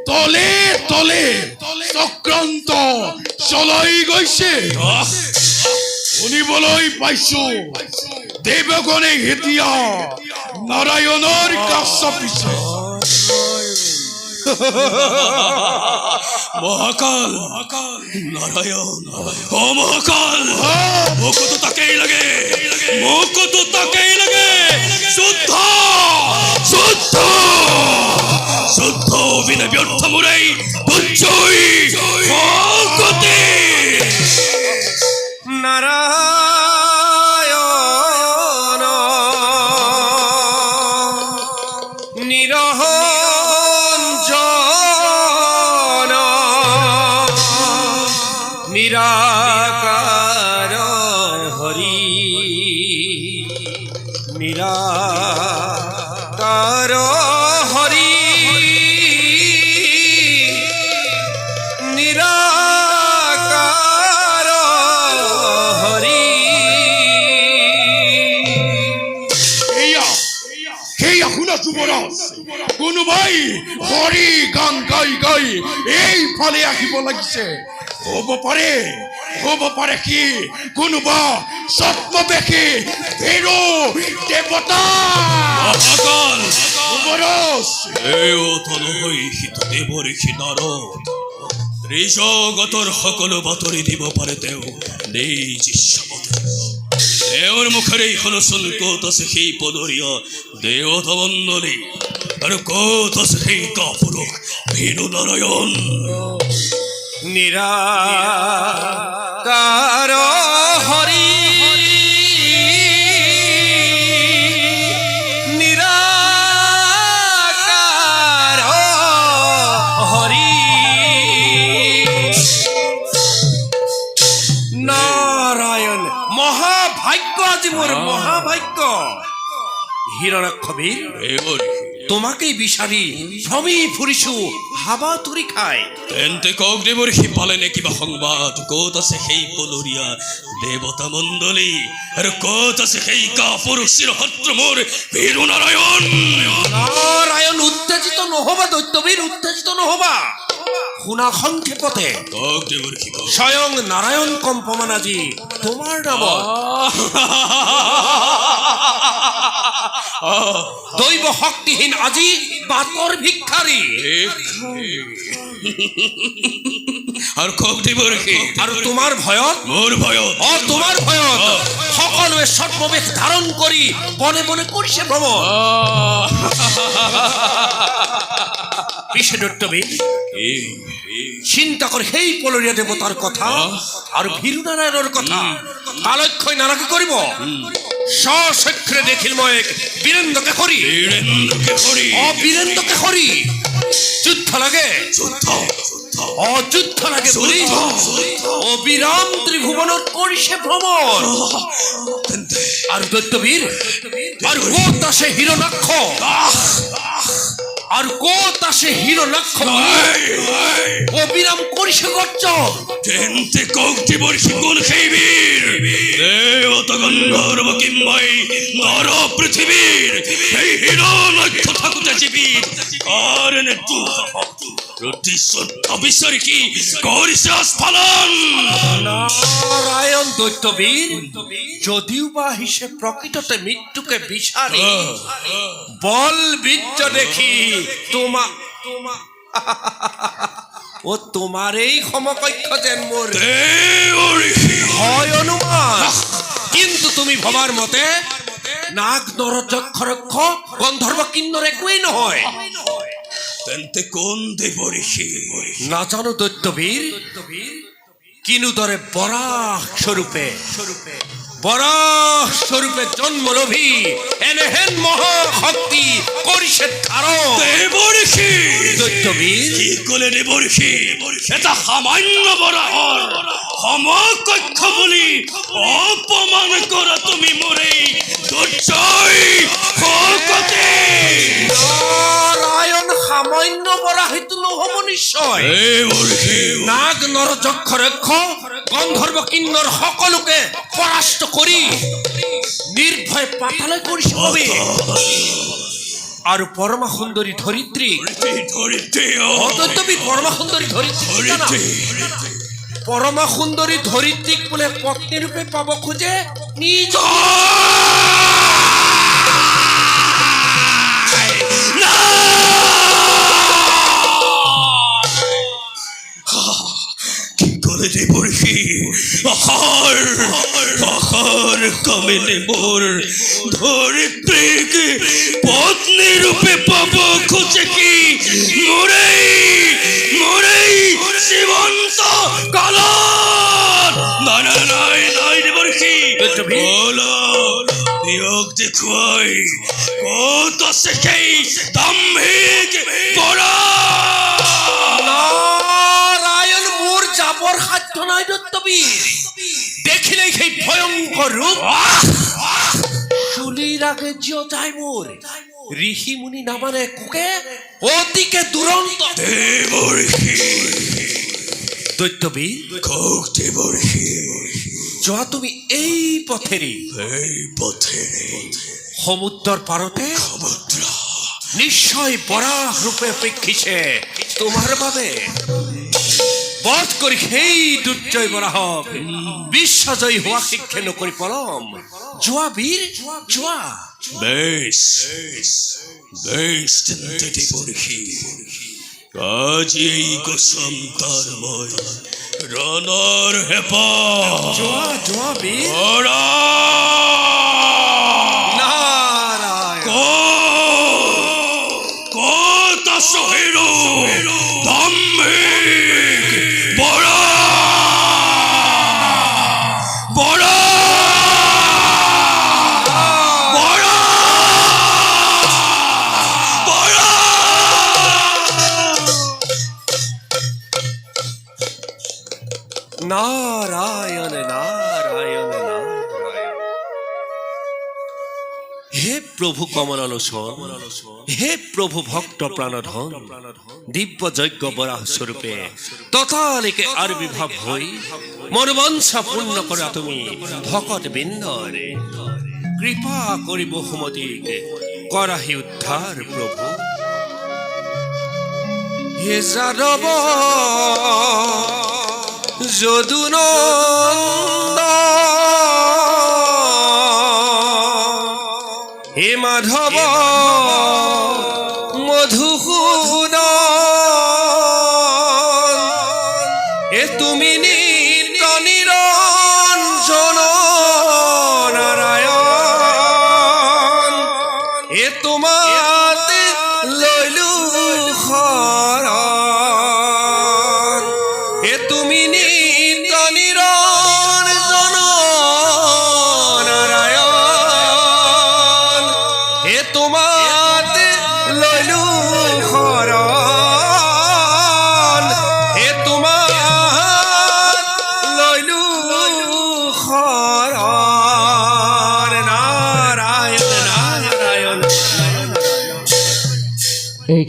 তলে তলে চক্ৰান্ত চলাই গৈছে। শুনিবলৈ পাইছো দেৱগণে এতিয়া নাৰায়ণৰ কাষ চাপিছে। মহাকাল নারায়ণ ও মহাকাল মোকতো তাকেই লাগে যুদ্ধ যুদ্ধ যুদ্ধ বিনা ব্যর্থ মোরাই দুর্জয় ভগতে নারায়ণ নিরঞ্জন নিরাকার হরি নিরাকার হরি নিরাকার হরি। সেয়া শুনা যুৱৰাজ, কোনোবাই হৰি গান গাই গাই এইফালে আহিব লাগিছে। হ'ব পাৰে কি কোনোবা ছদ্মবেশী ভীৰু দেৱতা। মহাকাল যুৱৰাজ, এওতো নহয় সিটো দেৱৰ নাৰদ ত্ৰিজগতৰ সকলো বাতৰি দিব পাৰে তেওঁ নিজ ইচ্ছামতে। তেওঁৰ মুখেৰে শুনচোন ক'ত আছে সেই পদৰীয়া দেৱতা মণ্ডলী আৰু ক'ত আছে সেই কাপুৰুষ ভীৰু নাৰায়ণ। নিরাকার হরি নিরাকার হরি নারায়ণ। মহাভাগ্য আজি মোর মহাভাগ্য। হিরণ্যাক্ষবীর তোমাকেই বিচাৰি ভ্ৰমি ফুৰিছো হাবাতুৰি খাই। তেন্তে কক দেৱৰ সি পালে নে কিবা সংবাদ? ক'ত আছে সেই পলৰীয়া দেৱতা মণ্ডলী আৰু ক'ত আছে সেই কাপুৰুষ চিৰশত্ৰু মোৰ ভীৰু নাৰায়ণ? নারায়ণ উত্তেজিত নহবা দৈত্যবীর, উত্তেজিত নহবা। শুনা সংক্ষেপতে কক দেৱৰ সি স্বয়ং নারায়ণ কম্পমান আজি তোমাৰ নামত দৈব শক্তিহীন আজি বাটৰ ভিক্ষাৰী। আৰু কক দেৱৰ সি আৰু তোমাৰ ভয়ত মোৰ ভয়ত তোমাৰ ভয়ত সকলোৱে ছদ্মবেশ ধাৰণ কৰি বনে বনে কৰিছে ভ্ৰমণ। পিছে দৈত্যবীৰ চিন্তা কৰে সেই পলৰীয়া দেৱতাৰ কথা আৰু ভীৰু নাৰায়ণৰ কথা কালক্ষয় নাৰাখি কৰিব। স্বচক্ষে দেখিল মই বীৰেন্দ্ৰকে খৰি বীৰেন্দ্ৰকে খৰি যুদ্ধ লাগে যুদ্ধ লাগে বুলি অবিৰাম ত্ৰিভুৱনত কৰিছে ভ্ৰমণ। আৰু দৈত্যবীৰ আৰু ক'ত আছে হিৰণ্যাক্ষ আর ক'ত আছে হিরণ্যাক্ষ অবিরাম কৰিছে গৰ্জন। তেন্তে কক দেৱৰ সি কোন সেই বীৰ দেৱতা গন্ধৰ্ব কিম্বৈ নৰ পৃথিৱীৰ সেই হিৰণ্যাক্ষ থাকোতে জীৱিত কাৰণে প্ৰতিশ্ৰুত বিচাৰি কি কৰিছে স্ফলন। নারায়ণ দৈত্যবীর যদিও বা আহিছে প্ৰকৃততে মৃত্যুকে বিচাৰি বল বীৰ্য দেখি ও তোমার এই সমকক্ষ যেন মোর হয় অনুমান। কিন্তু তুমি ভবাৰ মতে নাগ নৰ যক্ষৰক্ষ গন্ধৰ্ব কিন্নর একোৱেই নহয়। তেন্তে কোন দেৱৰ সি নাজানো দৈত্যবীৰ, কিনুদৰে বৰাহ স্বৰূপে জন্ম লভি এনেহেন মহাশক্তি কৰিছে ধাৰণ। দেৱৰ সি দৈত্যবীৰ কি ক'লে দেৱৰ সি এটা সামান্য বৰাহৰ সমকক্ষ বুলি অপমান কৰা তুমি মোৰে দুৰ্জয় ভগতে। নারায়ণ সামান্য বৰাহিত নহব নিশ্চয়। নাগ নৰ যক্ষৰক্ষ গন্ধৰ্ব কিন্নর সকলোকে পৰাস্ত কৰি নিৰ্ভয় পাতালে কৰিছে। আৰু পৰমা সুন্দৰী ধৰিত্ৰী ধৰিত্ৰী অদৈত্যবীৰ পৰমা সুন্দৰী ধৰিত্ৰী জানা? পৰমা সুন্দৰী ধৰিত্ৰীক বোলে পত্নী ৰূপে পাব খোজে নিজ করে দেবর্ষি আহার কামিনে মোর ধরিত্রীকে পত্নী রূপে পাব খুঁজে কি মোরেই মোরেই জীবন্ত কালার নাই দেবর্ষি বলো নিয়োগ দেখুয়াই কত সে সেই দাম্ভিক বড়া নারায়ণ মোর যাবৰ সাধ্য নাই দৈত্যবীৰ দেখিলেই সেই ভয়ংকৰ ৰূপ চুলিৰ আগে জিয় যায় মোৰ ঋষি মুনি নামানে কোকে অতিকে দুৰন্ত দেবর্ষি দৈত্যবীৰ কক দেবর্ষি যোৱা তুমি এই পথেৰে এই পথে সমুদ্ৰৰ পাৰতে সমুদ্র নিশ্চয় বৰাহ ৰূপে অপেক্ষিছে তোমাৰ বাবে বধ কৰি সেই দুৰ্জয় বৰাহক বিশ্বজয়ী হোৱা শিক্ষা নকৰি পলম যোৱা বীৰ যোৱা বেশ বেশ চিন্তা দেবর্ষি আজ এই গোসম তার মই রণর হেপা যোৱা যোৱা বীৰ ওরা নারায়ণ কত সহেরো ধাম্মিক বড়া বড়া বড়া বড়া নারায়ণ নারায়ণ নারায়ণ হে প্ৰভু কমললোচন হে প্ৰভু ভক্ত প্ৰাণধন দিব্য যজ্ঞ বৰাহ স্বৰূপে ততালিকে আবিৰ্ভাৱ হৈ মনোবাঞ্ছা পূৰ্ণ কৰা তুমি ভকত বৃন্দৰ কৃপা কৰিব সুমতিক কৰাহি উদ্ধাৰ প্ৰভু হে যাদৱ যদুনন্দন